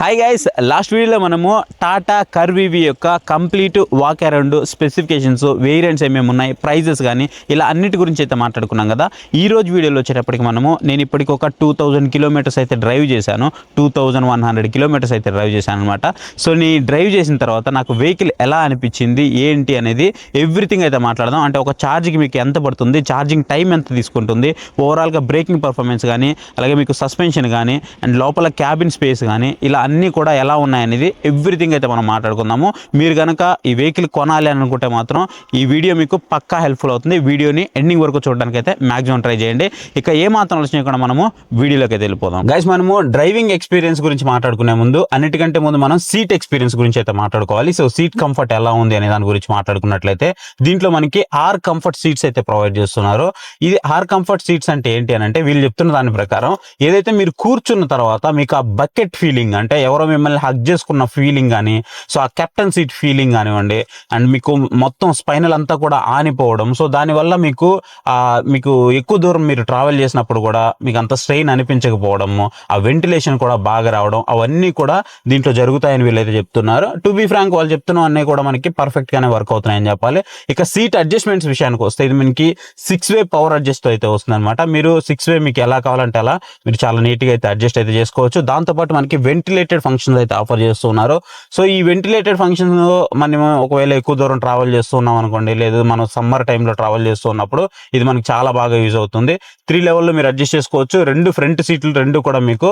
Hi guys, last వీడియోలో మనము Tata curve యొక్క complete walk around specifications, variants ఏమేమి ఉన్నాయి, ప్రైజెస్ కానీ ఇలా అన్నిటి గురించి అయితే మాట్లాడుకున్నాం కదా. ఈ రోజు వీడియోలో వచ్చేటప్పటికి నేను ఇప్పటికి ఒక 2000 కిలోమీటర్స్ అయితే డ్రైవ్ చేశాను. 2100 కిలోమీటర్స్ అయితే డ్రైవ్ చేశాను అనమాట. సో నేను డ్రైవ్ చేసిన తర్వాత నాకు వెహికల్ ఎలా అనిపించింది ఏంటి అనేది ఎవ్రీథింగ్ అయితే మాట్లాడదాం. అంటే ఒక ఛార్జ్కి మీకు ఎంత పడుతుంది, ఛార్జింగ్ టైం ఎంత తీసుకుంటుంది, ఓవరాల్గా బ్రేకింగ్ పర్ఫార్మెన్స్ కానీ, అలాగే మీకు సస్పెన్షన్ కానీ అండ్ లోపల క్యాబిన్ స్పేస్ కానీ ఇలా అన్నీ కూడా ఎలా ఉన్నాయనేది ఎవ్రీథింగ్ అయితే మనం మాట్లాడుకుందాము. మీరు కనుక ఈ వెహికల్ కొనాలి అని అనుకుంటే మాత్రం ఈ వీడియో మీకు పక్కా హెల్ప్ఫుల్ అవుతుంది. వీడియోని ఎండింగ్ వరకు చూడడానికి అయితే మ్యాక్సిమం ట్రై చేయండి. ఇక ఏ మాత్రం ఆలోచన మనము వీడియోలోకి అయితే వెళ్ళిపోదాం. గైస్, మనము డ్రైవింగ్ ఎక్స్పీరియన్స్ గురించి మాట్లాడుకునే ముందు అన్నిటికంటే ముందు మనం సీట్ ఎక్స్పీరియన్స్ గురించి అయితే మాట్లాడుకోవాలి. సో సీట్ కంఫర్ట్ ఎలా ఉంది అనే దాని గురించి మాట్లాడుకున్నట్లయితే దీంట్లో మనకి ఆర్ కంఫర్ట్ సీట్స్ అయితే ప్రొవైడ్ చేస్తున్నారు. ఇది ఆర్ కంఫర్ట్ సీట్స్ అంటే ఏంటి అని అంటే, వీళ్ళు చెప్తున్న దాని ప్రకారం ఏదైతే మీరు కూర్చున్న తర్వాత మీకు ఆ బకెట్ ఫీలింగ్, అంటే ఎవరో మిమ్మల్ని హగ్ చేసుకున్న ఫీలింగ్ కానీ, సో ఆ కెప్టెన్ సీట్ ఫీలింగ్ కానివ్వండి, అండ్ మీకు మొత్తం స్పైనల్ అంతా కూడా ఆనిపోవడం, సో దానివల్ల మీకు ఎక్కువ దూరం మీరు ట్రావెల్ చేసినప్పుడు కూడా మీకు అంత స్ట్రెయిన్ అనిపించకపోవడము, ఆ వెంటిలేషన్ కూడా బాగా రావడం, అవన్నీ కూడా దీంట్లో జరుగుతాయని వీళ్ళైతే చెప్తున్నారు. టు బీ ఫ్రాంక్, వాళ్ళు చెప్తున్న అన్నీ కూడా మనకి పర్ఫెక్ట్ గానే వర్క్ అవుతున్నాయని చెప్పాలి. ఇక సీట్ అడ్జస్ట్మెంట్స్ విషయానికి వస్తే ఇది మనకి 6-వే పవర్ అడ్జస్ట్ అయితే వస్తుంది అనమాట. మీరు 6-వే మీకు ఎలా కావాలంటే అలా మీరు చాలా నీట్గా అయితే అడ్జస్ట్ అయితే చేసుకోవచ్చు. దాంతోపాటు మనకి వెంటిలేటెడ్ ఫంక్షన్స్ అయితే ఆఫర్ చేస్తున్నారు. సో ఈ వెంటిలేటెడ్ ఫంక్షన్స్ మనం ఒకవేళ ఎక్కువ దూరం ట్రావెల్ చేస్తున్నాం అనుకోండి, లేదు మనం సమ్మర్ టైంలో ట్రావెల్ చేస్తున్నప్పుడు ఇది మనకి చాలా బాగా యూజ్ అవుతుంది. 3 లెవెల్లో మీరు అడ్జస్ట్ చేసుకోవచ్చు. 2 ఫ్రంట్ సీట్లు 2 కూడా మీకు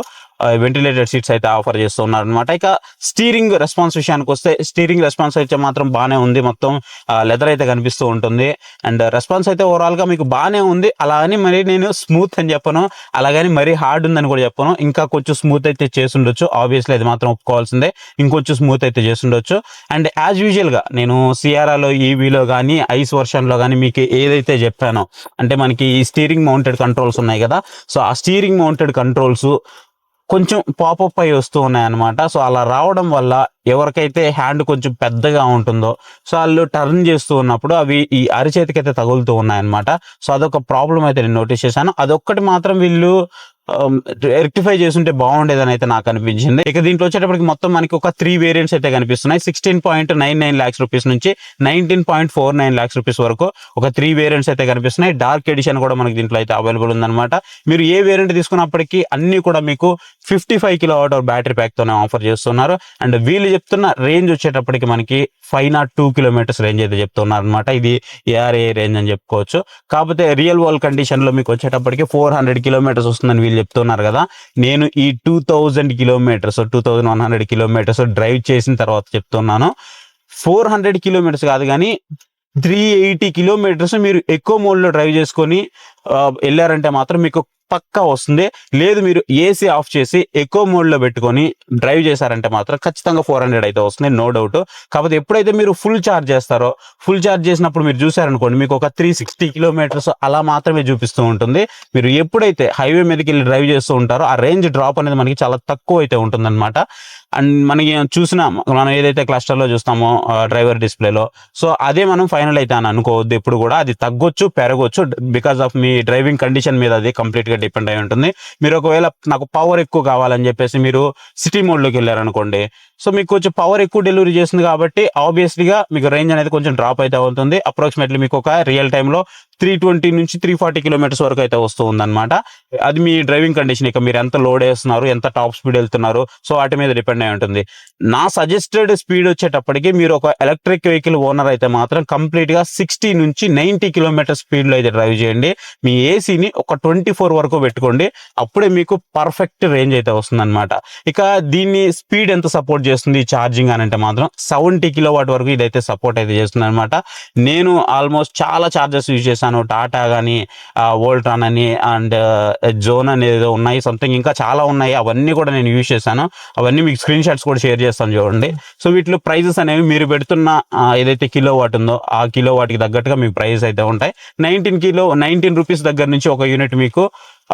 వెంటిలేటెడ్ సీట్స్ అయితే ఆఫర్ చేస్తున్నారు అనమాట. ఇక స్టీరింగ్ రెస్పాన్స్ విషయానికి వస్తే స్టీరింగ్ రెస్పాన్స్ అయితే మాత్రం బాగానే ఉంది. మొత్తం లెదర్ అయితే కనిపిస్తూ ఉంటుంది అండ్ రెస్పాన్స్ అయితే ఓవరాల్గా మీకు బాగానే ఉంది. అలా అని మరి నేను స్మూత్ అని చెప్పను, అలాగని మరీ హార్డ్ ఉందని కూడా చెప్పను. ఇంకా కొంచెం స్మూత్ అయితే చేసి ఉండొచ్చు, ఆబ్వియస్లీ అది మాత్రం ఒప్పుకోవాల్సిందే. ఇంకొంచెం స్మూత్ అయితే చేసి ఉండొచ్చు. అండ్ యాజ్ యూజువల్గా నేను సిఆర్ఆలో, ఈవీలో కానీ, ఐస్ వర్షన్లో కానీ మీకు ఏదైతే చెప్పానో, అంటే మనకి ఈ స్టీరింగ్ మౌంటెడ్ కంట్రోల్స్ ఉన్నాయి కదా, సో ఆ స్టీరింగ్ మౌంటెడ్ కంట్రోల్స్ కొంచెం పాపప్ అయి వస్తూ ఉన్నాయన్నమాట. సో అలా రావడం వల్ల ఎవరికైతే హ్యాండ్ కొంచెం పెద్దగా ఉంటుందో, సో వాళ్ళు టర్న్ చేస్తూ ఉన్నప్పుడు అవి ఈ అరిచేతికి అయితే తగులుతూ ఉన్నాయన్నమాట. సో అదొక ప్రాబ్లం అయితే నేను నోటీస్ చేశాను. అదొక్కటి మాత్రం వీళ్ళు రెక్టిఫై చేస్తుంటే బాగుండేదని అయితే నాకు అనిపించింది. ఇక దీంట్లో వచ్చేటప్పటికి మొత్తం మనకి ఒక 3 వేరియంట్స్ అయితే కనిపిస్తున్నాయి. 16.99 lakhs రూపీస్ నుంచి 19.49 lakhs రూపీస్ వరకు ఒక 3 వేరియంట్స్ అయితే కనిపిస్తున్నాయి. డార్క్ ఎడిషన్ కూడా మనకి దీంట్లో అయితే అవైలబుల్ ఉందన్నమాట. మీరు ఏ వేరియంట్ తీసుకున్నప్పటికీ అన్ని కూడా మీకు 55 kWh బ్యాటరీ ప్యాక్ తోనే ఆఫర్ చేస్తున్నారు. అండ్ వీళ్ళు చెప్తున్న రేంజ్ వచ్చేటప్పటికి మనకి 502 కిలోమీటర్స్ రేంజ్ అయితే చెప్తున్నారు అనమాట. ఇది ఏఆర్ఏ రేంజ్ అని చెప్పుకోవచ్చు. కాకపోతే రియల్ వరల్డ్ కండిషన్ లో మీకు వచ్చేటప్పటికి 400 కిలోమీటర్స్ వస్తుందని వీళ్ళు చెప్తున్నారు కదా. నేను ఈ 2000 కిలోమీటర్స్ 2100 కిలోమీటర్స్ డ్రైవ్ చేసిన తర్వాత చెప్తున్నాను, 400 కిలోమీటర్స్ కాదు కానీ 380 కిలోమీటర్స్ మీరు ఎక్కువ మోడ్లో డ్రైవ్ చేసుకొని వెళ్ళారంటే మాత్రం మీకు పక్కా వస్తుంది. లేదు మీరు ఏసీ ఆఫ్ చేసి ఎక్కువ మోడ్లో పెట్టుకొని డ్రైవ్ చేశారంటే మాత్రం ఖచ్చితంగా 400 అయితే వస్తుంది, నో డౌట్. కాకపోతే ఎప్పుడైతే మీరు ఫుల్ ఛార్జ్ చేస్తారో, ఫుల్ ఛార్జ్ చేసినప్పుడు మీరు చూసారనుకోండి, మీకు ఒక 360 కిలోమీటర్స్ అలా మాత్రమే చూపిస్తూ ఉంటుంది. మీరు ఎప్పుడైతే హైవే మీదకి వెళ్ళి డ్రైవ్ చేస్తూ ఉంటారో ఆ రేంజ్ డ్రాప్ అనేది మనకి చాలా తక్కువ అయితే ఉంటుందన్నమాట. అండ్ మనకి మనం ఏదైతే క్లస్టర్లో చూస్తామో డ్రైవర్ డిస్ప్లేలో, సో అదే మనం ఫైనల్ అయితే అని అనుకోవద్దు. ఎప్పుడు కూడా అది తగ్గొచ్చు, పెరగొచ్చు, బికాస్ ఆఫ్ మీ డ్రైవింగ్ కండిషన్ మీద అది కంప్లీట్గా డిపెండ్ అయి ఉంటుంది. మీరు ఒకవేళ నాకు పవర్ ఎక్కువ కావాలని చెప్పేసి మీరు సిటీ మోడ్లోకి వెళ్ళారనుకోండి, సో మీకు కొంచెం పవర్ ఎక్కువ డెలివరీ చేస్తుంది కాబట్టి ఆబ్వియస్లీగా మీకు రేంజ్ అనేది కొంచెం డ్రాప్ అయితే అవుతుంది. అప్రాక్సిమేట్లీ మీకు ఒక రియల్ టైంలో 320 నుంచి 340 కిలోమీటర్స్ వరకు అయితే వస్తూ ఉందన్నమాట. అది మీ డ్రైవింగ్ కండిషన్, ఇక మీరు ఎంత లోడ్ వేస్తున్నారు, ఎంత టాప్ స్పీడ్ వెళ్తున్నారు, సో వాటి మీద డిపెండ్ అయి ఉంటుంది. నా సజెస్టెడ్ స్పీడ్ వచ్చేటప్పటికి మీరు ఒక ఎలక్ట్రిక్ వెహికల్ ఓనర్ అయితే మాత్రం కంప్లీట్గా 60 నుంచి 90 కిలోమీటర్ స్పీడ్లో అయితే డ్రైవ్ చేయండి. మీ ఏసీని ఒక 24 వరకు పెట్టుకోండి, అప్పుడే మీకు పర్ఫెక్ట్ రేంజ్ అయితే వస్తుందన్నమాట. ఇక దీన్ని స్పీడ్ ఎంత సపోర్ట్ చేస్తుంది ఛార్జింగ్ అని అంటే మాత్రం 70 కిలోవాట్ వరకు ఇదైతే సపోర్ట్ అయితే చేస్తుంది అనమాట. నేను ఆల్మోస్ట్ చాలా ఛార్జర్స్ యూజ్ చేశాను, టాటా కానీ, వోల్ట్రాన్ అని అండ్ జోన్ అనేది ఉన్నాయి, సంథింగ్ ఇంకా చాలా ఉన్నాయి. అవన్నీ కూడా నేను యూజ్ చేశాను. అవన్నీ మీకు స్క్రీన్ షాట్స్ కూడా షేర్ చేస్తాను చూడండి. సో వీటిలో ప్రైజెస్ అనేవి మీరు పెడుతున్న ఏదైతే కిలోవాట్ ఉందో ఆ కిలోవాట్కి తగ్గట్టుగా మీకు ప్రైజెస్ అయితే ఉంటాయి. 19 రూపీస్ దగ్గర నుంచి ఒక యూనిట్ మీకు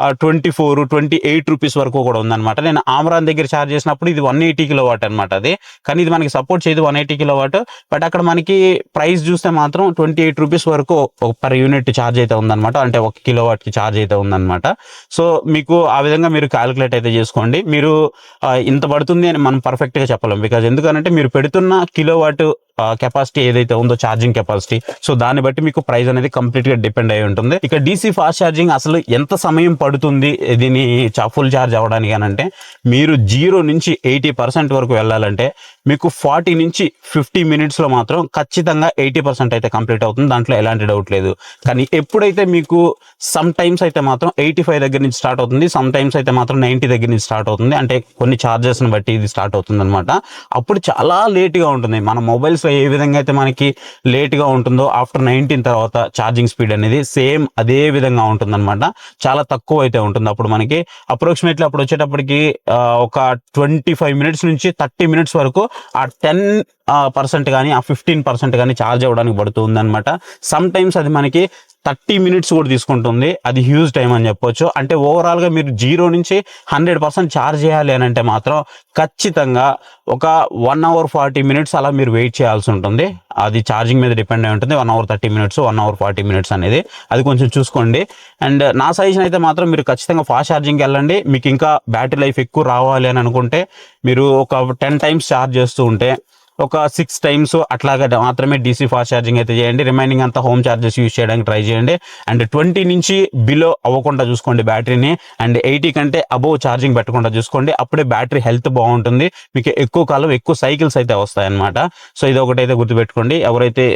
₹24-28 వరకు కూడా ఉందన్నమాట. నేను ఆమ్రాన్ దగ్గర ఛార్జ్ చేసినప్పుడు ఇది 180 కిలోవాట్ అనమాట అది, కానీ ఇది మనకి సపోర్ట్ చేయదు 180 కిలోవాట్. బట్ అక్కడ మనకి ప్రైస్ చూస్తే మాత్రం ₹28 వరకు పర్ యూనిట్ ఛార్జ్ అయితే ఉందన్నమాట, అంటే 1 కిలోవాట్కి ఛార్జ్ అయితే ఉందన్నమాట. సో మీకు ఆ విధంగా మీరు క్యాలిక్యులేట్ అయితే చేసుకోండి. మీరు ఇంత పడుతుంది అని మనం పర్ఫెక్ట్గా చెప్పలేం, బికాజ్ ఎందుకంటే మీరు పెడుతున్న కిలోవాట్ కెపాసిటీ ఏదైతే ఉందో ఛార్జింగ్ కెపాసిటీ, సో దాన్ని బట్టి మీకు ప్రైస్ అనేది కంప్లీట్ గా డిపెండ్ అయి ఉంటుంది. ఇక డీసీ ఫాస్ట్ ఛార్జింగ్ అసలు ఎంత సమయం పడుతుంది దీన్ని ఫుల్ ఛార్జ్ అవ్వడానికి అని అంటే, మీరు 0 నుంచి 80% వరకు వెళ్ళాలంటే మీకు 40 నుంచి 50 మినిట్స్లో మాత్రం ఖచ్చితంగా 80% అయితే కంప్లీట్ అవుతుంది, దాంట్లో ఎలాంటి డౌట్ లేదు. కానీ ఎప్పుడైతే మీకు సమ్ టైమ్స్ అయితే మాత్రం 85 దగ్గర నుంచి స్టార్ట్ అవుతుంది, సమ్ టైమ్స్ అయితే మాత్రం 90 దగ్గర నుంచి స్టార్ట్ అవుతుంది, అంటే కొన్ని ఛార్జెస్ని బట్టి ఇది స్టార్ట్ అవుతుంది అనమాట. అప్పుడు చాలా లేట్గా ఉంటుంది. మన మొబైల్స్ ఏ విధంగా అయితే మనకి లేట్గా ఉంటుందో ఆఫ్టర్ 19 తర్వాత ఛార్జింగ్ స్పీడ్ అనేది సేమ్ అదే విధంగా ఉంటుంది అనమాట. చాలా తక్కువ అయితే ఉంటుంది. అప్పుడు మనకి అప్రాక్సిమేట్లీ అప్పుడు వచ్చేటప్పటికి ఒక 25 మినిట్స్ నుంచి 30 మినిట్స్ వరకు ఆ 10% కానీ ఆ 15% కానీ ఛార్జ్ అవ్వడానికి పడుతుంది అనమాట. సమ్ టైమ్స్ అది మనకి 30 మినిట్స్ కూడా తీసుకుంటుంది, అది హ్యూజ్ టైం అని చెప్పొచ్చు. అంటే ఓవరాల్గా మీరు 0 నుంచి 100% ఛార్జ్ చేయాలి అని అంటే మాత్రం ఖచ్చితంగా ఒక 1 hour 40 minutes అలా మీరు వెయిట్ చేయాల్సి ఉంటుంది. అది ఛార్జింగ్ మీద డిపెండ్ అయి ఉంటుంది. 1 hour 30 minutes, 1 hour 40 minutes అనేది అది కొంచెం చూసుకోండి. అండ్ నా సజెషన్ అయితే మాత్రం మీరు ఖచ్చితంగా ఫాస్ట్ ఛార్జింగ్కి వెళ్ళండి. మీకు ఇంకా బ్యాటరీ లైఫ్ ఎక్కువ రావాలి అని అనుకుంటే మీరు ఒక 10 times ఛార్జ్ చేస్తూ ఉంటే ఒక 6 times అట్లాగా మాత్రమే డీసీ ఫాస్ట్ ఛార్జింగ్ అయితే చేయండి. రిమైనింగ్ అంతా హోమ్ ఛార్జెస్ యూజ్ చేయడానికి ట్రై చేయండి. అండ్ 20 నుంచి బిలో అవ్వకుండా చూసుకోండి బ్యాటరీని. అండ్ 80 కంటే అబోవ్ ఛార్జింగ్ పెట్టకుండా చూసుకోండి. అప్పుడే బ్యాటరీ హెల్త్ బాగుంటుంది, మీకు ఎక్కువ కాలం ఎక్కువ సైకిల్స్ అయితే వస్తాయన్నమాట. సో ఇది ఒకటైతే గుర్తుపెట్టుకోండి ఎవరైతే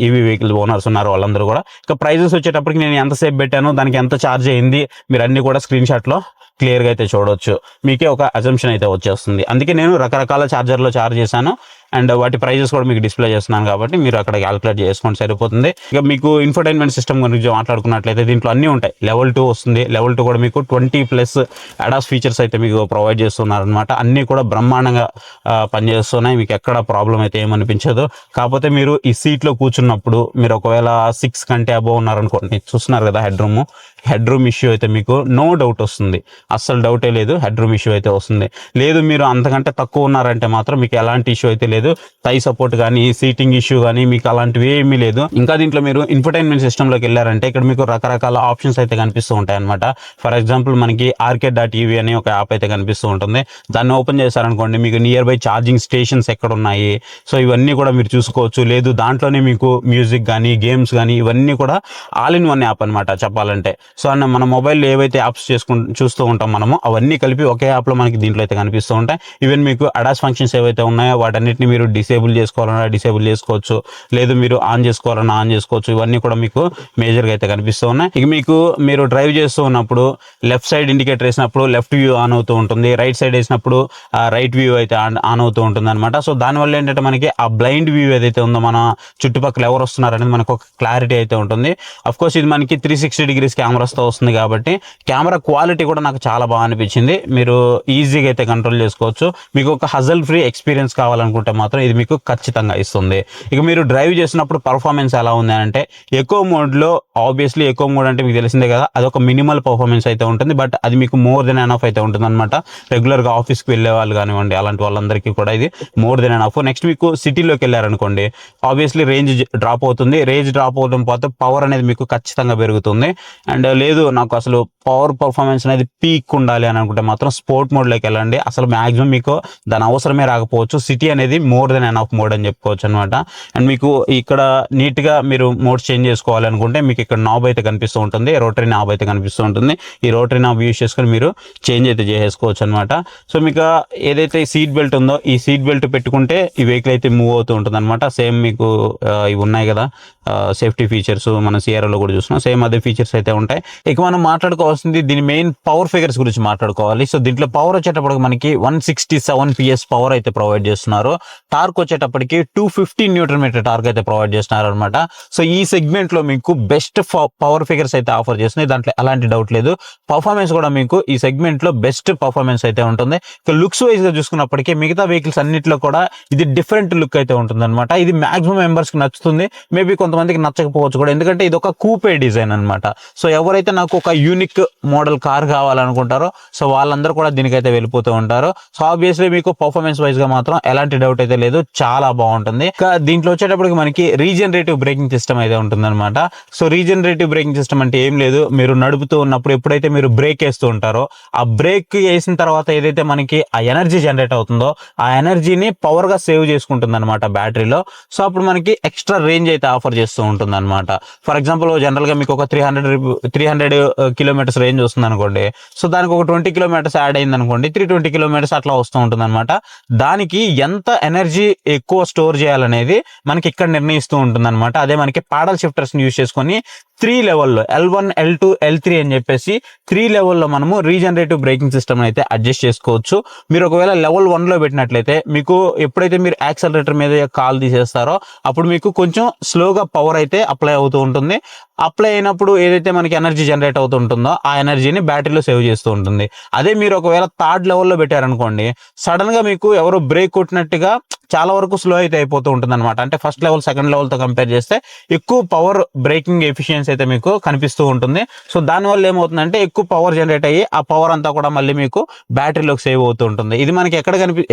ఈవీ వెహికల్ ఓనర్స్ ఉన్నారో వాళ్ళందరూ కూడా. ఇక ప్రైజెస్ వచ్చేటప్పటికి నేను ఎంతసేపు పెట్టాను, దానికి ఎంత ఛార్జ్ అయింది, మీరు అన్ని కూడా స్క్రీన్ షాట్లో క్లియర్గా అయితే చూడవచ్చు. మీకే ఒక అజంప్షన్ అయితే వచ్చేస్తుంది. అందుకే నేను రకరకాల ఛార్జర్లో ఛార్జ్ చేశాను అండ్ వాటి ప్రైజెస్ కూడా మీకు డిస్ప్లే చేస్తున్నాను కాబట్టి మీరు అక్కడ క్యాలిక్యులేట్ చేసుకొని సరిపోతుంది. ఇక మీకు ఇన్ఫర్టైన్మెంట్ సిస్టమ్ గురించి మాట్లాడుకున్నట్లయితే దీంట్లో అన్నీ ఉంటాయి. లెవెల్ 2 వస్తుంది. లెవెల్ 2 కూడా మీకు 20+ అడాస్ ఫీచర్స్ అయితే మీకు ప్రొవైడ్ చేస్తున్నారు అనమాట. అన్నీ కూడా బ్రహ్మాండంగా పనిచేస్తున్నాయి, మీకు ఎక్కడ ప్రాబ్లం అయితే ఏమనిపించదు. కాకపోతే మీరు ఈ సీట్లో కూర్చున్నప్పుడు మీరు ఒకవేళ 6 కంటే అబోవ్ ఉన్నారనుకోండి, చూస్తున్నారు కదా హెడ్ రూమ్ ఇష్యూ అయితే మీకు నో డౌట్ వస్తుంది, అస్సలు డౌటే లేదు, హెడ్ రూమ్ ఇష్యూ అయితే వస్తుంది. లేదు మీరు అంతకంటే తక్కువ ఉన్నారంటే మాత్రం మీకు ఎలాంటి ఇష్యూ అయితే లేదు. థై సపోర్ట్ కానీ సీటింగ్ ఇష్యూ కానీ మీకు అలాంటివి ఏమీ లేదు. ఇంకా దీంట్లో మీరు ఇన్ఫర్టైన్మెంట్ సిస్టంలోకి వెళ్ళారంటే ఇక్కడ మీకు రకరకాల ఆప్షన్స్ అయితే కనిపిస్తూ ఉంటాయి అనమాట. ఫర్ ఎగ్జాంపుల్ మనకి arcade.ev అని ఒక యాప్ అయితే కనిపిస్తూ ఉంటుంది. దాన్ని ఓపెన్ చేశారనుకోండి మీకు నియర్ బై ఛార్జింగ్ స్టేషన్స్ ఎక్కడ ఉన్నాయి, సో ఇవన్నీ కూడా మీరు చూసుకోవచ్చు. లేదు దాంట్లోనే మీకు మ్యూజిక్ కానీ గేమ్స్ కానీ ఇవన్నీ కూడా ఆల్ ఇన్ వన్ యాప్ అనమాట చెప్పాలంటే. సో అన్న మన మొబైల్లో ఏవైతే యాప్స్ చూస్తూ ఉంటాం మనము అవన్నీ కలిపి ఒకే యాప్లో మనకి దీంట్లో అయితే కనిపిస్తూ ఉంటాయి. ఈవెన్ మీకు అడాస్ ఫంక్షన్స్ ఏవైతే ఉన్నాయో వాటన్నిటిని మీరు డిసేబుల్ చేసుకోవాలన్నా డిసేబుల్ చేసుకోవచ్చు, లేదు మీరు ఆన్ చేసుకోవాలన్నా ఆన్ చేసుకోవచ్చు. ఇవన్నీ కూడా మీకు మేజర్గా అయితే కనిపిస్తూ ఉన్నాయి. ఇక మీకు మీరు డ్రైవ్ చేస్తూ ఉన్నప్పుడు లెఫ్ట్ సైడ్ ఇండికేటర్ వేసినప్పుడు లెఫ్ట్ వ్యూ ఆన్ అవుతూ ఉంటుంది, రైట్ సైడ్ వేసినప్పుడు రైట్ వ్యూ అయితే ఆన్ అవుతూ ఉంటుంది అనమాట. సో దానివల్ల ఏంటంటే మనకి ఆ బ్లైండ్ వ్యూ ఏదైతే ఉందో మన చుట్టుపక్కల ఎవరు వస్తున్నారు అనేది మనకు ఒక క్లారిటీ అయితే ఉంటుంది. అఫ్కోర్స్ ఇది మనకి 360 degrees కెమెరాస్తో వస్తుంది కాబట్టి కెమెరా క్వాలిటీ కూడా నాకు చాలా బాగా అనిపించింది. మీరు ఈజీగా అయితే కంట్రోల్ చేసుకోవచ్చు. మీకు ఒక హజల్ ఫ్రీ ఎక్స్పీరియన్స్ కావాలనుకుంటే మాత్రం ఇది మీకు ఖచ్చితంగా ఇస్తుంది. ఇక మీరు డ్రైవ్ చేసినప్పుడు పర్ఫార్మెన్స్ ఎలా ఉంది అంటే ఎకో మోడ్లో, ఆబ్వియస్లీ ఎకో మోడ్ అంటే మీకు తెలిసిందే కదా, అదొక మినిమల్ పర్ఫార్మెన్స్ అయితే ఉంటుంది. బట్ అది మీకు మోర్ దెన్ ఎనఫ్ అయితే ఉంటుంది అనమాట. రెగ్యులర్గా ఆఫీస్కి వెళ్ళే వాళ్ళు కానివ్వండి అలాంటి వాళ్ళందరికీ కూడా ఇది మోర్ దెన్ ఎనఫ్. నెక్స్ట్ మీకు సిటీలోకి వెళ్ళారనుకోండి ఆబ్వియస్లీ రేంజ్ డ్రాప్ అవుతుంది. రేంజ్ డ్రాప్ అవడం పోతే పవర్ అనేది మీకు ఖచ్చితంగా పెరుగుతుంది. అండ్ లేదు నాకు అసలు పవర్ పర్ఫార్మెన్స్ అనేది పీక్ ఉండాలి అని అనుకుంటే మాత్రం స్పోర్ట్ మోడ్లోకి వెళ్ళండి. అసలు మ్యాక్సిమం మీకు దాని అవసరమే రాకపోవచ్చు. సిటీ అనేది మోర్ దెన్ ఎనఫ్ మోడ్ అని చెప్పుకోవచ్చు అనమాట. అండ్ మీకు ఇక్కడ నీట్గా మీరు మోడ్స్ చేంజ్ చేసుకోవాలనుకుంటే మీకు ఇక్కడ నాబ్ అయితే కనిపిస్తూ ఉంటుంది, రోటరీ నాబ్ అయితే కనిపిస్తూ ఉంటుంది. ఈ రోటరీ నాబ్ యూజ్ చేసుకొని మీరు చేంజ్ అయితే చేసుకోవచ్చు అనమాట. సో మీకు ఏదైతే సీట్ బెల్ట్ ఉందో ఈ సీట్ బెల్ట్ పెట్టుకుంటే ఈ వెహికల్ అయితే మూవ్ అవుతూ ఉంటుంది అనమాట. సేమ్ మీకు ఇవి ఉన్నాయి కదా సేఫ్టీ ఫీచర్స్, మన సిఆర్ఓలో కూడా చూస్తున్నాం, సేమ్ అదే ఫీచర్స్ అయితే ఉంటాయి. ఇక మనం మాట్లాడుకోవాల్సింది దీని మెయిన్ పవర్ ఫిగర్స్ గురించి మాట్లాడుకోవాలి. సో దీంట్లో పవర్ వచ్చేటప్పుడు మనకి 167 PS పవర్ అయితే ప్రొవైడ్ చేస్తున్నారు. టార్క్ వచ్చేటప్పటికి 250 న్యూటన్ మీటర్ టార్క్ అయితే ప్రొవైడ్ చేస్తున్నారు అనమాట. సో ఈ సెగ్మెంట్ లో మీకు బెస్ట్ పవర్ ఫిగర్స్ అయితే ఆఫర్ చేస్తున్నాయి, దాంట్లో ఎలాంటి డౌట్ లేదు. పర్ఫార్మెన్స్ కూడా మీకు ఈ సెగ్మెంట్ లో బెస్ట్ పర్ఫార్మెన్స్ అయితే ఉంటుంది. ఇక లుక్స్ వైజ్ గా చూసుకున్నప్పటికీ మిగతా వెహికల్స్ అన్నిట్లో కూడా ఇది డిఫరెంట్ లుక్ అయితే ఉంటుంది అనమాట. ఇది మాక్సిమం మెంబర్స్ కి నచ్చుతుంది, మేబీ కొంతమందికి నచ్చకపోవచ్చు కూడా, ఎందుకంటే ఇది ఒక కూపే డిజైన్ అనమాట. సో ఎవరైతే నాకు ఒక యూనిక్ మోడల్ కార్ కావాలనుకుంటారో సో వాళ్ళందరూ కూడా దీనికైతే వెళ్ళిపోతూ ఉంటారు. సో ఆబ్వియస్లీ మీకు పర్ఫార్మెన్స్ వైజ్ గా మాత్రం ఎలాంటి డౌట్ అయితే లేదు, చాలా బాగుంటుంది. ఇంకా దీంట్లో వచ్చేటప్పటికి మనకి రీజనరేటివ్ బ్రేకింగ్ సిస్టమ్ అయితే ఉంటుంది అనమాట. సో రీజనరేటివ్ బ్రేకింగ్ సిస్టమ్ అంటే ఏం లేదు, మీరు నడుపుతూ ఉన్నప్పుడు ఎప్పుడైతే మీరు బ్రేక్ వేస్తూ ఉంటారో ఆ బ్రేక్ వేసిన తర్వాత ఏదైతే మనకి ఆ ఎనర్జీ జనరేట్ అవుతుందో ఆ ఎనర్జీని పవర్ గా సేవ్ చేసుకుంటుంది అనమాట బ్యాటరీలో. సో అప్పుడు మనకి ఎక్స్ట్రా రేంజ్ అయితే ఆఫర్ చేస్తూ ఉంటుంది అనమాట. ఫర్ ఎగ్జాంపుల్ జనరల్ గా మీకు ఒక 300 కిలోమీటర్స్ రేంజ్ వస్తుంది అనుకోండి, సో దానికి ఒక 20 కిలోమీటర్స్ యాడ్ అయింది అనుకోండి, 320 కిలోమీటర్స్ అట్లా వస్తూ ఉంటుంది అనమాట. దానికి ఎంత ఎనర్జీ ఎక్కువ స్టోర్ చేయాలనేది మనకి ఇక్కడ నిర్ణయిస్తూ ఉంటుంది అనమాట. అదే మనకి పాడల్ షిఫ్టర్స్ యూజ్ చేసుకొని 3 లెవెల్లో L1, L2, L3 అని చెప్పేసి 3 లెవెల్లో మనము రీజనరేటివ్ బ్రేకింగ్ సిస్టమ్ అయితే అడ్జస్ట్ చేసుకోవచ్చు. మీరు ఒకవేళ లెవెల్ 1 లో పెట్టినట్లయితే మీకు ఎప్పుడైతే మీరు యాక్సలరేటర్ మీద కాల్ తీసేస్తారో అప్పుడు మీకు కొంచెం స్లోగా పవర్ అయితే అప్లై అవుతూ ఉంటుంది. అప్లై అయినప్పుడు ఏదైతే మనకి ఎనర్జీ జనరేట్ అవుతుంటుందో ఆ ఎనర్జీని బ్యాటరీలో సేవ్ చేస్తూ ఉంటుంది. అదే మీరు ఒకవేళ థర్డ్ లెవెల్లో పెట్టారనుకోండి, సడన్ గా మీకు ఎవరో బ్రేక్ కొట్టినట్టుగా చాలా వరకు స్లో అయితే అయిపోతూ ఉంటుంది అనమాట. అంటే ఫస్ట్ లెవెల్ సెకండ్ లెవెల్ తో కంపేర్ చేస్తే ఎక్కువ పవర్ బ్రేకింగ్ ఎఫిషియన్సీ అయితే మీకు కనిపిస్తూ ఉంటుంది. సో దానివల్ల ఏమవుతుందంటే ఎక్కువ పవర్ జనరేట్ అయ్యి ఆ పవర్ అంతా కూడా మళ్ళీ మీకు బ్యాటరీలోకి సేవ్ అవుతూ ఉంటుంది. ఇది మనకి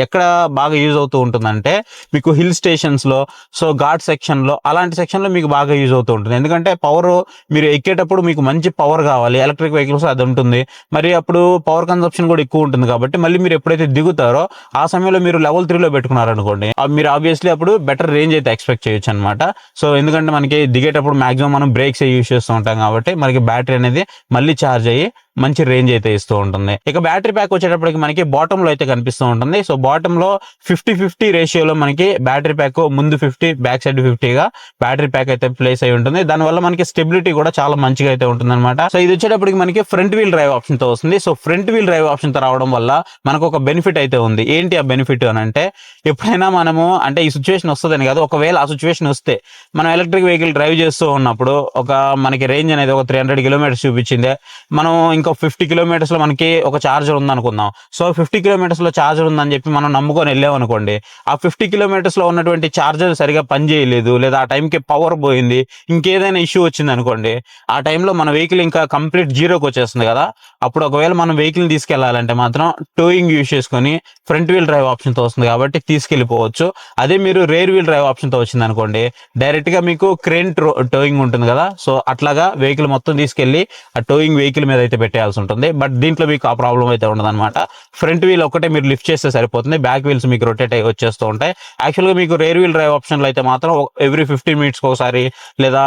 ఎక్కడ బాగా యూజ్ అవుతూ ఉంటుందంటే మీకు హిల్ స్టేషన్స్ లో, సో ఘాట్ సెక్షన్ లో, అలాంటి సెక్షన్ లో మీకు బాగా యూజ్ అవుతూ ఉంటుంది. ఎందుకంటే పవర్ మీరు ఎక్కేటప్పుడు మీకు మంచి పవర్ కావాలి, ఎలక్ట్రిక్ వెహికల్స్ అది ఉంటుంది, మరి అప్పుడు పవర్ కన్సంప్షన్ కూడా ఎక్కువ ఉంటుంది. కాబట్టి మళ్ళీ మీరు ఎప్పుడైతే దిగుతారో ఆ సమయంలో మీరు లెవెల్ 3 లో పెట్టుకున్నారనుకోండి, మీరు ఆబ్వియస్లీ అప్పుడు బెటర్ రేంజ్ అయితే ఎక్స్పెక్ట్ చేయొచ్చు అనమాట. సో ఎందుకంటే మనకి దిగేటప్పుడు మాక్సిమం మనం బ్రేక్స్ యూజ్ చేస్తూ ఉంటాం కాబట్టి మనకి బ్యాటరీ అనేది మళ్ళీ ఛార్జ్ అయ్యి మంచి రేంజ్ అయితే ఇస్తూ ఉంటుంది. ఇక బ్యాటరీ ప్యాక్ వచ్చేటప్పటికి మనకి బాటమ్ లో అయితే కనిపిస్తూ ఉంటుంది. సో బాటమ్ లో 50-50 రేషియోలో మనకి బ్యాటరీ ప్యాక్ ముందు 50 బ్యాక్ సైడ్ 50 గా బ్యాటరీ ప్యాక్ అయితే ప్లేస్ అయి ఉంటుంది. దానివల్ల మనకి స్టెబిలిటీ కూడా చాలా మంచిగా అయితే ఉంటుంది అనమాట. సో ఇది వచ్చేటప్పటికి మనకి ఫ్రంట్ వీల్ డ్రైవ్ ఆప్షన్ తో వస్తుంది. So front wheel drive option తో రావడం వల్ల మనకు ఒక బెనిఫిట్ అయితే ఉంది. ఏంటి ఆ బెనిఫిట్ అని అంటే, ఎప్పుడైనా మనము అంటే ఈ సిచ్యువేషన్ వస్తుందని కాదు, ఒకవేళ ఆ సిచ్యువేషన్ వస్తే మనం ఎలక్ట్రిక్ వెహికల్ డ్రైవ్ చేస్తూ ఉన్నప్పుడు ఒక మనకి రేంజ్ అనేది ఒక 300 కిలోమీటర్స్ చూపించింది, మనం ఇంకా 50 కిలోమీటర్స్ లో మనకి ఒక చార్జర్ ఉంది అనుకుందాం. సో 50 కిలోమీటర్స్ లో చార్జర్ ఉందని చెప్పి మనం నమ్ముకొని వెళ్ళాం అనుకోండి, ఆ 50 కిలోమీటర్స్ లో ఉన్నటువంటి చార్జర్ సరిగా పని చేయలేదు, లేదా ఆ టైంకి పవర్ పోయింది, ఇంకేదైనా ఇష్యూ వచ్చింది అనుకోండి, ఆ టైంలో మన వెహికల్ ఇంకా కంప్లీట్ జీరోకి వచ్చేస్తుంది కదా. అప్పుడు ఒకవేళ మనం వెహికల్ తీసుకెళ్లాలంటే మాత్రం టోయింగ్ యూజ్ చేసుకొని ఫ్రంట్ వీల్ డ్రైవ్ ఆప్షన్ తో వస్తుంది కాబట్టి తీసుకెళ్లిపోవచ్చు. అదే మీరు రేర్ వీల్ డ్రైవ్ ఆప్షన్ తో వచ్చింది అనుకోండి, డైరెక్ట్ గా మీకు క్రేన్ టోయింగ్ ఉంటుంది కదా, సో అట్లాగా వెహికల్ మొత్తం తీసుకెళ్లి ఆ టోయింగ్ వెహికల్ మీద అయితే పెట్టేయాల్సి ఉంటుంది. బట్ దీంట్లో మీకు ఆ ప్రాబ్లం అయితే ఉండదు అనమాట. ఫ్రంట్ వీల్ ఒకటే మీరు లిఫ్ట్ చేస్తే సరిపోతుంది, బ్యాక్ వీల్స్ మీకు రొటేట్ అయ్యి వచ్చేస్తూ ఉంటాయి. యాక్చువల్గా మీకు రేర్ వీల్ డ్రైవ్ ఆప్షన్ లో అయితే మాత్రం ఎవ్రీ 15 మినిట్స్ ఒకసారి లేదా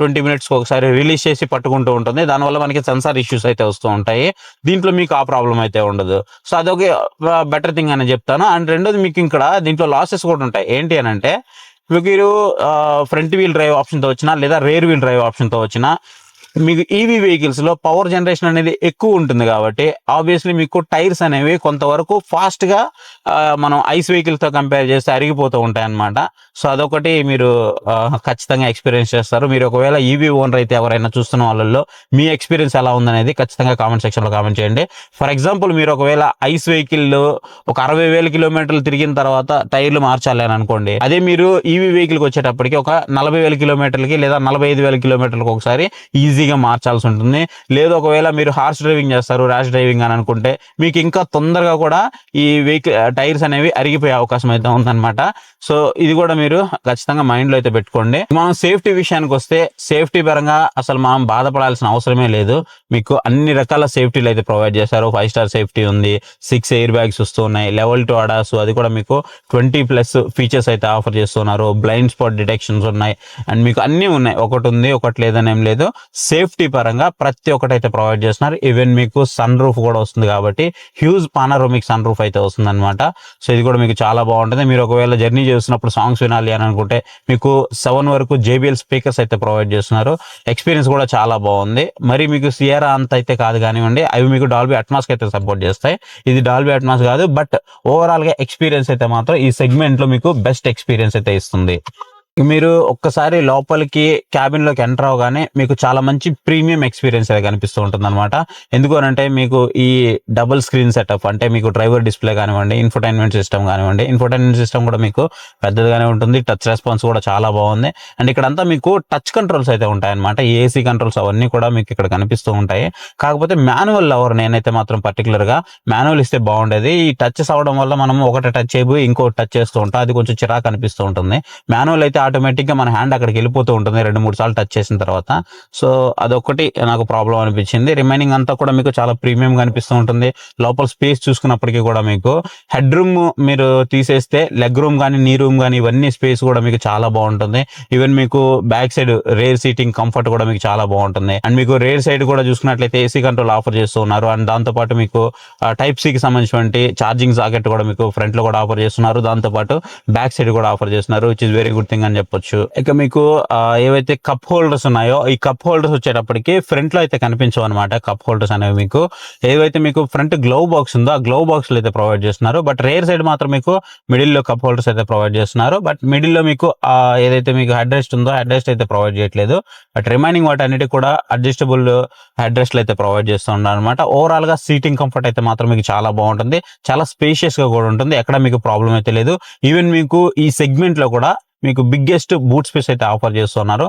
20 మినిట్స్ ఒకసారి రిలీజ్ చేసి పట్టుకుంటూ ఉంటుంది. దానివల్ల మనకి సెన్సార్ ఇష్యూస్ అయితే వస్తూ ఉంటాయి. దీంట్లో మీకు ఆ ప్రాబ్లం అయితే ఉండదు. సో అదొక బెటర్ థింగ్ అని చెప్తాను. అండ్ రెండోది మీకు ఇక్కడ దీంట్లో లాసెస్ కూడా ఉంటాయి. ఏంటి అని అంటే, మీరు ఫ్రంట్ వీల్ డ్రైవ్ ఆప్షన్తో వచ్చినా లేదా రేర్ వీల్ డ్రైవ్ ఆప్షన్తో వచ్చినా మీకు ఈవీ వెహికల్స్ లో పవర్ జనరేషన్ అనేది ఎక్కువ ఉంటుంది కాబట్టి ఆబ్వియస్లీ మీకు టైర్స్ అనేవి కొంతవరకు ఫాస్ట్ గా మనం ఐస్ వెహికల్ తో కంపేర్ చేస్తే అరిగిపోతూ ఉంటాయి అన్నమాట. సో అదొకటి మీరు ఖచ్చితంగా ఎక్స్పీరియన్స్ చేస్తారు. మీరు ఒకవేళ ఈవీ ఓనర్ అయితే ఎవరైనా చూస్తున్న వాళ్ళల్లో మీ ఎక్స్పీరియన్స్ ఎలా ఉందనేది ఖచ్చితంగా కామెంట్ సెక్షన్ లో కామెంట్ చేయండి. ఫర్ ఎగ్జాంపుల్ మీరు ఒకవేళ ఐస్ వెహికల్ ఒక 60,000 కిలోమీటర్లు తిరిగిన తర్వాత టైర్లు మార్చాలి అని అనుకోండి, అదే మీరు ఈవీ వెహికల్కి వచ్చేటప్పటికి ఒక 40,000 కిలోమీటర్లకి లేదా 45,000 కిలోమీటర్లకు ఒకసారి ఈజీగా మార్చాల్సి ఉంటుంది. లేదు ఒకవేళ మీరు హార్స్ డ్రైవింగ్ చేస్తారు, ర్యాష్ డ్రైవింగ్ అని అనుకుంటే మీకు ఇంకా తొందరగా కూడా ఈ వెహికల్ టైర్స్ అనేవి అరిగిపోయే అవకాశం అయితే ఉందన్నమాట. సో ఇది కూడా మీరు ఖచ్చితంగా మైండ్ లో అయితే పెట్టుకోండి. మనం సేఫ్టీ విషయానికి వస్తే సేఫ్టీ పరంగా అసలు మనం బాధపడాల్సిన అవసరమే లేదు. మీకు అన్ని రకాల సేఫ్టీలు అయితే ప్రొవైడ్ చేశారు. 5 స్టార్ సేఫ్టీ ఉంది, 6 ఎయిర్ బ్యాగ్స్ వస్తున్నాయి, లెవెల్ 2 అడాస్, అది కూడా మీకు 20+ ఫీచర్స్ అయితే ఆఫర్ చేస్తున్నారు. బ్లైండ్ స్పాట్ డిటెక్షన్స్ ఉన్నాయి, అండ్ మీకు అన్ని ఉన్నాయి, ఒకటి ఉంది ఒకటి లేదని ఏం లేదు. సేఫ్టీ పరంగా ప్రతి ఒక్కటి అయితే ప్రొవైడ్ చేస్తున్నారు. ఈవెన్ మీకు సన్ రూఫ్ కూడా వస్తుంది కాబట్టి హ్యూజ్ పానరోమిక్ సన్ రూఫ్ అయితే వస్తుంది అనమాట. సో ఇది కూడా మీకు చాలా బాగుంటుంది. మీరు ఒకవేళ జర్నీ చేస్తున్నప్పుడు సాంగ్స్ వినాలి అని అనుకుంటే మీకు 7 వరకు JBL స్పీకర్స్ అయితే ప్రొవైడ్ చేస్తున్నారు. ఎక్స్పీరియన్స్ కూడా చాలా బాగుంది. మరి మీకు సియరా అంత అయితే కాదు కానివ్వండి, అవి మీకు డాల్బీ అట్మాస్ అయితే సపోర్ట్ చేస్తాయి. ఇది డాల్బీ అట్మాస్ కాదు, బట్ ఓవరాల్ గా ఎక్స్పీరియన్స్ అయితే మాత్రం ఈ సెగ్మెంట్ లో మీకు బెస్ట్ ఎక్స్పీరియన్స్ అయితే ఇస్తుంది. మీరు ఒక్కసారి లోపలికి క్యాబిన్ లోకి ఎంటర్ అవగానే మీకు చాలా మంచి ప్రీమియం ఎక్స్పీరియన్స్ అయితే కనిపిస్తూ ఉంటుంది అనమాట. ఎందుకు అంటే మీకు ఈ డబుల్ స్క్రీన్ సెటప్, అంటే మీకు డ్రైవర్ డిస్ప్లే కానివ్వండి, ఇన్ఫోటైన్మెంట్ సిస్టమ్ కానివ్వండి, ఇన్ఫోటైన్మెంట్ సిస్టమ్ కూడా మీకు పెద్దదిగానే ఉంటుంది. టచ్ రెస్పాన్స్ కూడా చాలా బాగుంది. అండ్ ఇక్కడంతా మీకు టచ్ కంట్రోల్స్ అయితే ఉంటాయి అనమాట. ఏసీ కంట్రోల్స్ అవన్నీ కూడా మీకు ఇక్కడ కనిపిస్తూ ఉంటాయి. కాకపోతే మాన్యువల్ లవర్ నేనైతే మాత్రం పర్టికులర్ గా మాన్యువల్ ఇస్తే బాగుండేది. ఈ టచ్ అవడం వల్ల మనం ఒకటి టచ్ అయిపోయి ఇంకోటి టచ్ చేస్తూ ఉంటాం, అది కొంచెం చిరాకు అనిపిస్తూ ఉంటుంది. మాన్యువల్ అయితే ఆటోమేటిక్ గా మన హ్యాండ్ అక్కడికి వెళ్ళిపోతూ ఉంటుంది 2-3 సార్లు టచ్ చేసిన తర్వాత. సో అదొకటి నాకు ప్రాబ్లం అనిపించింది. రిమైనింగ్ అంతా కూడా మీకు చాలా ప్రీమియం గా అనిపిస్తూ ఉంటుంది. లోపల స్పేస్ చూసుకున్నప్పటికీ కూడా మీకు హెడ్ రూమ్ మీరు తీసేస్తే లెగ్ రూమ్ కానీ నీ రూమ్ కానీ ఇవన్నీ స్పేస్ కూడా మీకు చాలా బాగుంటుంది. ఈవెన్ మీకు back side rare seating comfort కూడా మీకు చాలా బాగుంటుంది. అండ్ మీకు రేర్ సైడ్ కూడా చూసుకున్నట్లయితే ఏసీ కంట్రోల్ ఆఫర్ చేస్తూ ఉన్నారు. అండ్ దాంతో పాటు మీకు టైప్ సి కి సంబంధించినటువంటి ఛార్జింగ్ సాకెట్ కూడా మీకు ఫ్రంట్ లో కూడా ఆఫర్ చేస్తున్నారు. దాంతో పాటు బ్యాక్ సైడ్ కూడా ఆఫర్ చేస్తున్నారు, which is very good thing అని చెప్పొచ్చు. ఇక మీకు ఏవైతే కప్ హోల్డర్స్ ఉన్నాయో ఈ కప్ హోల్డర్స్ వచ్చేటప్పటికి ఫ్రంట్ లో అయితే కనిపించవు అనమాట. కప్ హోల్డర్స్ అనేవి మీకు ఏవైతే మీకు ఫ్రంట్ గ్లవ్ బాక్స్ ఉందో ఆ గ్లవ్ బాక్స్ లో అయితే ప్రొవైడ్ చేస్తున్నారు. బట్ రేర్ సైడ్ మాత్రం మీకు మిడిల్ లో కప్ హోల్డర్స్ అయితే ప్రొవైడ్ చేస్తున్నారు. బట్ మిడిల్ లో మీకు ఏదైతే మీకు హెడ్ రెస్ట్ ఉందో హెడ్ రెస్ట్ అయితే ప్రొవైడ్ చేయట్లేదు. బట్ రిమైనింగ్ వాటి అన్నిటి కూడా అడ్జస్టబుల్ హెడ్ రెస్ట్లు అయితే ప్రొవైడ్ చేస్తూ ఉన్నారు అనమాట. ఓవరాల్ గా సీటింగ్ కంఫర్ట్ అయితే మాత్రం మీకు చాలా బాగుంటుంది. చాలా స్పేషియస్ గా కూడా ఉంటుంది. ఎక్కడ మీకు ప్రాబ్లం అయితే లేదు. ఈవెన్ మీకు ఈ సెగ్మెంట్ లో కూడా మీకు బిగ్గెస్ట్ బూట్ స్పేస్ అయితే ఆఫర్ చేస్తున్నారు.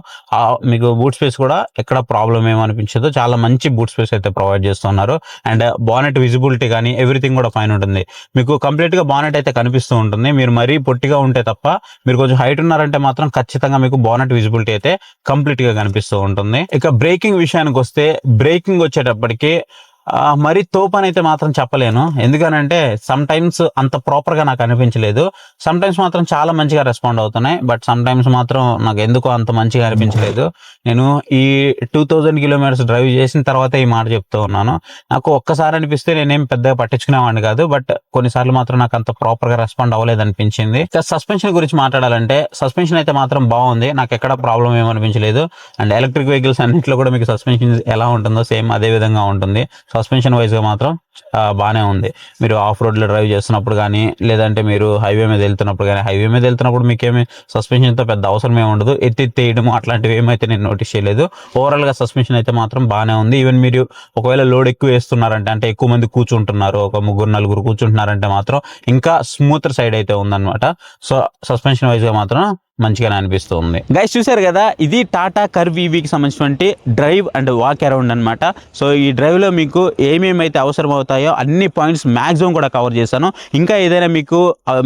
మీకు బూట్ స్పేస్ కూడా ఎక్కడ ప్రాబ్లం ఏమనిపించదు. చాలా మంచి బూట్ స్పేస్ అయితే ప్రొవైడ్ చేస్తున్నారు. అండ్ బానెట్ విజిబిలిటీ కానీ ఎవ్రీథింగ్ కూడా ఫైన్ ఉంటుంది. మీకు కంప్లీట్ గా బానెట్ అయితే కనిపిస్తూ ఉంటుంది. మీరు మరీ పొట్టిగా ఉంటే తప్ప, మీరు కొంచెం హైట్ ఉన్నారంటే మాత్రం ఖచ్చితంగా మీకు బానెట్ విజిబిలిటీ అయితే కంప్లీట్ గా కనిపిస్తూ ఉంటుంది. ఇక బ్రేకింగ్ విషయానికి వస్తే, బ్రేకింగ్ వచ్చేటప్పటికి మరి తోపని అయితే మాత్రం చెప్పలేను. ఎందుకనంటే సమ్ టైమ్స్ అంత ప్రాపర్ గా నాకు అనిపించలేదు. సమ్ టైమ్స్ మాత్రం చాలా మంచిగా రెస్పాండ్ అవుతున్నాయి. బట్ సమ్ టైమ్స్ మాత్రం నాకు ఎందుకో అంత మంచిగా అనిపించలేదు. నేను ఈ 2000 కిలోమీటర్స్ డ్రైవ్ చేసిన తర్వాత ఈ మాట చెప్తూ ఉన్నాను. నాకు ఒక్కసారి అనిపిస్తే నేనేం పెద్దగా పట్టించుకునేవాడిని కాదు. బట్ కొన్నిసార్లు మాత్రం నాకు అంత ప్రాపర్ గా రెస్పాండ్ అవ్వలేదు అనిపించింది. ఇక సస్పెన్షన్ గురించి మాట్లాడాలంటే సస్పెన్షన్ అయితే మాత్రం బాగుంది. నాకు ఎక్కడ ప్రాబ్లం ఏమనిపించలేదు. అండ్ ఎలక్ట్రిక్ వెహికల్స్ అన్నింటిలో కూడా మీకు సస్పెన్షన్ ఎలా ఉంటుందో సేమ్ అదే విధంగా ఉంటుంది. సస్పెన్షన్ వైజ్ గా మాత్రం బాగానే ఉంది. మీరు ఆఫ్ రోడ్ లో డ్రైవ్ చేస్తున్నప్పుడు కానీ, లేదంటే మీరు హైవే మీద వెళ్తున్నప్పుడు కానీ, హైవే మీద వెళ్తున్నప్పుడు మీకేమి సస్పెన్షన్ తో పెద్ద అవసరం ఏమి ఉండదు. ఎత్తేయడం అట్లాంటివి ఏమైతే నేను నోటీస్ చేయలేదు. ఓవరాల్ గా సస్పెన్షన్ అయితే మాత్రం బాగానే ఉంది. ఈవెన్ మీరు ఒకవేళ లోడ్ ఎక్కువ వేస్తున్నారంటే, అంటే ఎక్కువ మంది కూర్చుంటున్నారు, ఒక 3-4 కూర్చుంటున్నారంటే మాత్రం ఇంకా స్మూతర్ సైడ్ అయితే ఉందన్నమాట. సో సస్పెన్షన్ వైజ్ గా మాత్రం మంచిగానే అనిపిస్తుంది. గైస్ చూసారు కదా, ఇది టాటా కర్వ్ ఈవీకి సంబంధించినటువంటి డ్రైవ్ అండ్ వాక్ అరౌండ్ అనమాట. సో ఈ డ్రైవ్ లో మీకు ఏమేమైతే అవసరం అవుతాయో అన్ని పాయింట్స్ మాక్సిమం కూడా కవర్ చేశాను. ఇంకా ఏదైనా మీకు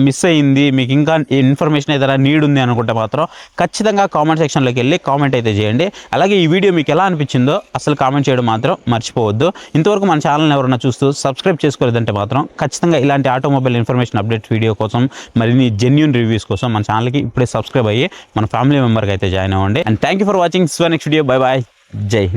మిస్ అయ్యింది, మీకు ఇంకా ఇన్ఫర్మేషన్ ఏదైనా నీడ్ ఉంది అనుకుంటే మాత్రం ఖచ్చితంగా కామెంట్ సెక్షన్లోకి వెళ్ళి కామెంట్ అయితే చేయండి. అలాగే ఈ వీడియో మీకు ఎలా అనిపించిందో అసలు కామెంట్ చేయడం మాత్రం మర్చిపోవద్దు. ఇంతవరకు మన ఛానల్ని ఎవరైనా చూస్తూ సబ్స్క్రైబ్ చేసుకోలేదంటే మాత్రం ఖచ్చితంగా ఇలాంటి ఆటోమొబైల్ ఇన్ఫర్మేషన్ అప్డేట్ వీడియో కోసం, మరిన్ని జెన్యూన్ రివ్యూస్ కోసం మన ఛానల్కి ఇప్పుడే సబ్స్క్రైబ్ అయ్యి మన ఫ్యామిలీ మెంబర్కి అయితే జాయిన్ అవ్వండి. And thank you for watching. Next video. Bye bye. జై హింద్.